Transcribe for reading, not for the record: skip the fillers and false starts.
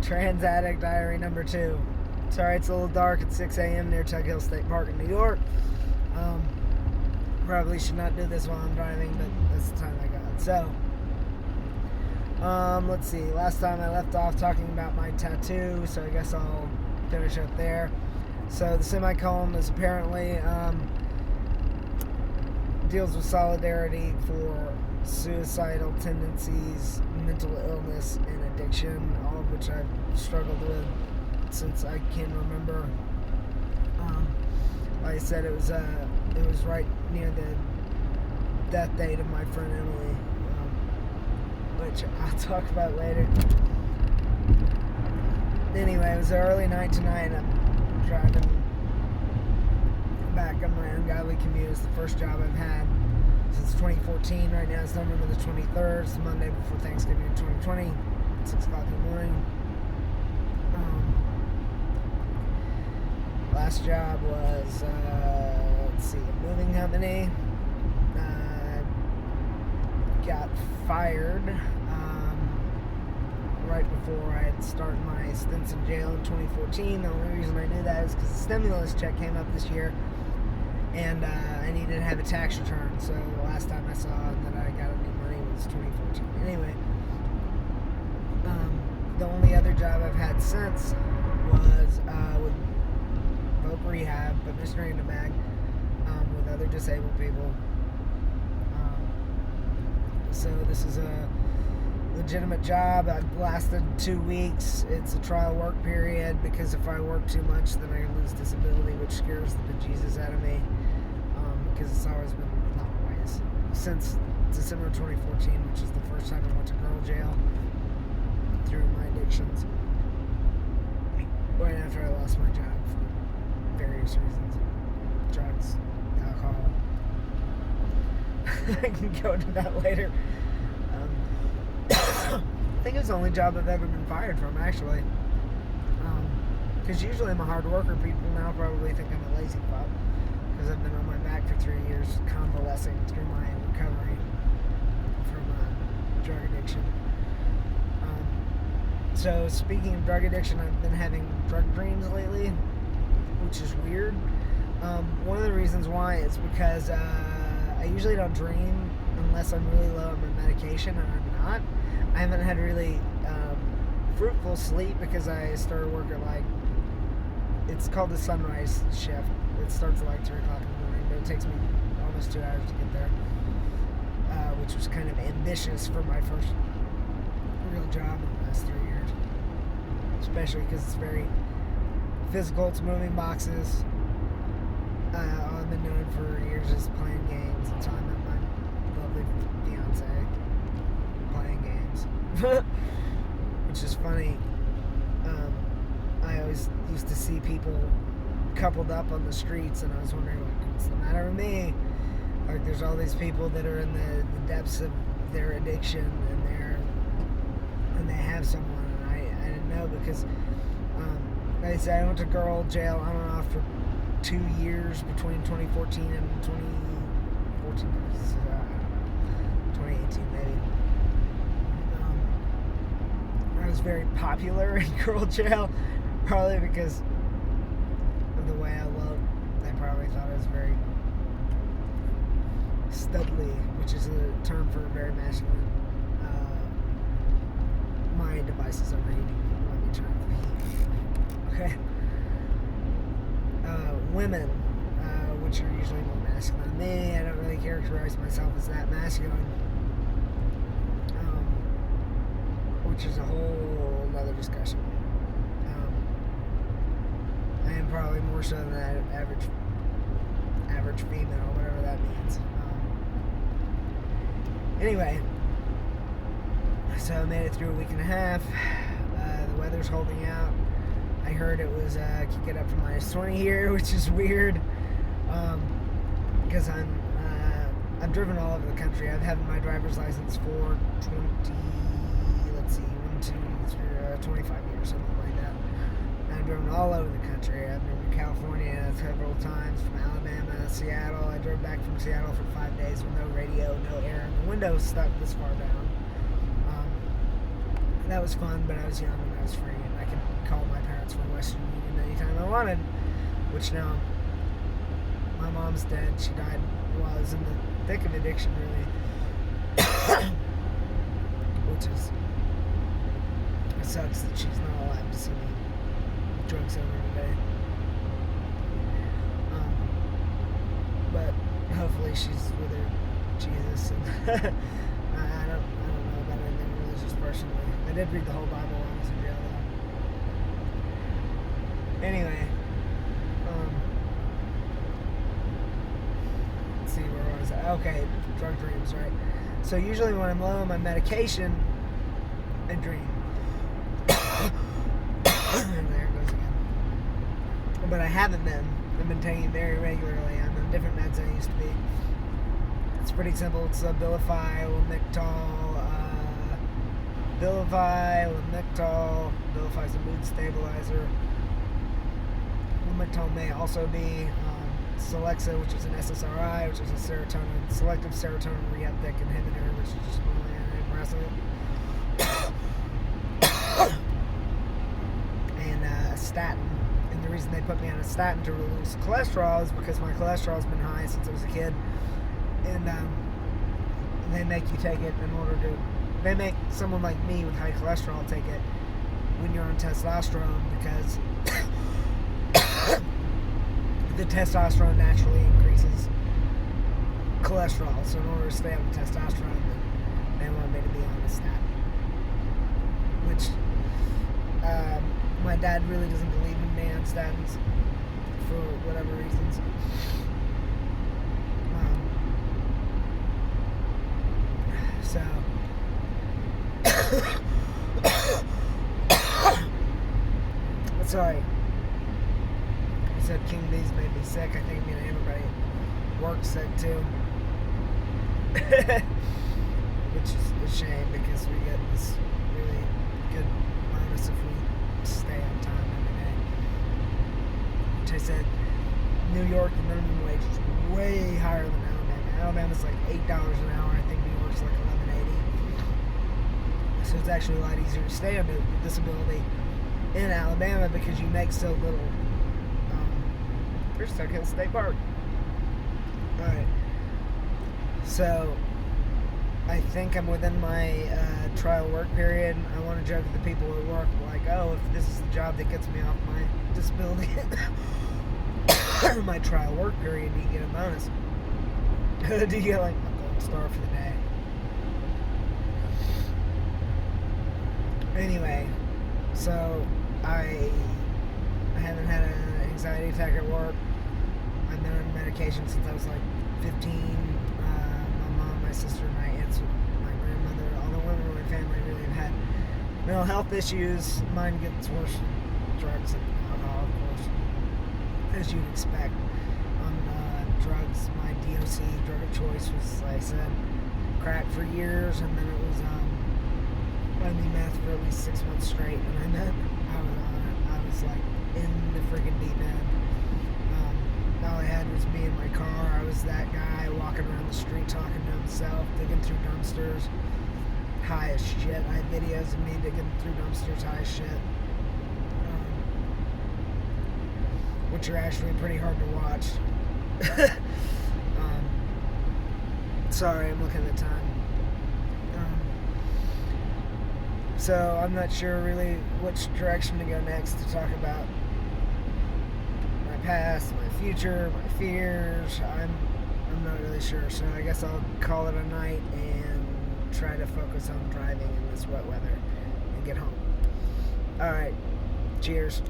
Trans-addict-diary number 2. Sorry, it's a little dark at 6 a.m. near Tug Hill State Park in New York. Probably should not do this while I'm driving, but that's the time I got. So, let's see. Last time I left off talking about my tattoo, so I guess I'll finish up there. So the semicolon is apparently deals with solidarity for suicidal tendencies, mental illness, and addiction, all of which I've struggled with since I can remember. Like I said, it was right near the death date of my friend Emily, which I'll talk about later. Anyway, it was an early night tonight. I'm driving back on my ungodly commute. It's the first job I've had since 2014. Right now it's November the 23rd. It's the Monday before Thanksgiving in 2020. 6 o'clock in the morning. Last job was, a moving company. Got fired right before I had started my stints in jail in 2014. The only reason I knew that is because the stimulus check came up this year, and I needed to have a tax return. So the last time I saw that I got any money was 2014. Anyway, the only other job I've had since was with voc rehab, but mystery in a bag, with other disabled people. So this is a legitimate job. I've lasted 2 weeks. It's a trial work period because if I work too much, then I lose disability, which scares the bejesus out of me. Because it's always been, not always, since December 2014, which is the first time I went to girl jail through my addictions. Right after I lost my job for various reasons, drugs, alcohol. I can go into that later. I think it's the only job I've ever been fired from, actually. Because usually I'm a hard worker. People now probably think I'm a lazy fuck because I've been on my back for 3 years convalescing through my recovery from drug addiction. So speaking of drug addiction, I've been having drug dreams lately, which is weird. One of the reasons why is because I usually don't dream unless I'm really low on my medication, and I'm not. I haven't had really fruitful sleep because I started work at it's called the sunrise shift. It starts at 3 o'clock in the morning, but it takes me almost 2 hours to get there, which was kind of ambitious for my first real job in the last 3 years, especially because it's very physical. It's moving boxes. All I've been doing for years is playing games, and so I met my lovely fiance playing games, which is funny. I always used to see people coupled up on the streets, and I was wondering, what's the matter with me? There's all these people that are in the depths of their addiction, and they have someone, and I didn't know because, like I said, I went to girl jail on and off for 2 years between 2014 and 2014, 2018 maybe. I was very popular in girl jail, probably because of the way I looked. They probably thought I was very studly, which is a term for very masculine. My device is overheating. Let me turn off the heat. Okay. Women, which are usually more masculine than me. I don't really characterize myself as that masculine, which is a whole other discussion. I am probably more so than that average female, whatever that means. Anyway, so I made it through a week and a half. The weather's holding out. I heard it was could get up to -20 here, which is weird, because I've driven all over the country. I've had my driver's license for 25 years, something like that. And I've driven all over the country. I've been to California several times, from Alabama, Seattle. I drove back from Seattle for 5 days with no radio, no air, and the window stuck this far down. That was fun, but I was young and I was free, and I could call my parents from Western Union anytime I wanted, which now my mom's dead. She died while I was in the thick of addiction, really. Which is, it sucks that she's not alive to see me drunk sober today. But hopefully she's with her Jesus, and I don't know about anything religious personally. I did read the whole Bible when I was in jail, though. Anyway, let's see, where was I? Okay, drug dreams, right? So usually when I'm low on my medication, I dream. And there it goes again. But I haven't been. I've been taking it very regularly. I'm on different meds than I used to be. It's pretty simple. It's Abilify, Lamictal. Abilify is a mood stabilizer. Lamictal may also be Celexa, which is an SSRI, which is a selective serotonin reuptake inhibitor, which is just an antidepressant. And a statin. And the reason they put me on a statin to reduce cholesterol is because my cholesterol's been high since I was a kid. And they make you take it in order to... They make someone like me with high cholesterol take it when you're on testosterone, because the testosterone naturally increases cholesterol. So in order to stay on the testosterone, they want me to be on a statin. Which... my dad really doesn't believe in me on statins for whatever reasons. So sorry. I said King Bees made me sick. I think everybody at work sick too. Which is a shame, because we get this really good bonus if we stay on time every day. Which I said, New York, the minimum wage is way higher than Alabama. Alabama's like $8 an hour. I think New York's like $11.80. So it's actually a lot easier to stay on disability in Alabama because you make so little. Here's Tuck Hill State Park. Alright. So I think I'm within my trial work period. I want to joke with the people at work, like, oh, if this is the job that gets me off my disability, my trial work period, do you get a bonus? Do you get like a gold star for the day? Anyway, so I haven't had an anxiety attack at work. I've been on medication since I was like 15. My mom, my sister, my aunts, my grandmother, all the women in my family really have had mental health issues. Mine gets worse from drugs and alcohol, of course, as you'd expect. On drugs, my DOC, drug of choice, was, like I said, crack for years, and then it was only meth for at least 6 months straight, and then I was on it. I was like in the freaking deep end. All I had was me in my car. I was that guy walking around the street talking to himself, digging through dumpsters, high as shit. I had videos of me digging through dumpsters high as shit, which are actually pretty hard to watch. Sorry, I'm looking at the time. So I'm not sure really which direction to go next to talk about my past, my future, my fears. I'm not really sure. So I guess I'll call it a night and try to focus on driving in this wet weather and get home. Alright. Cheers.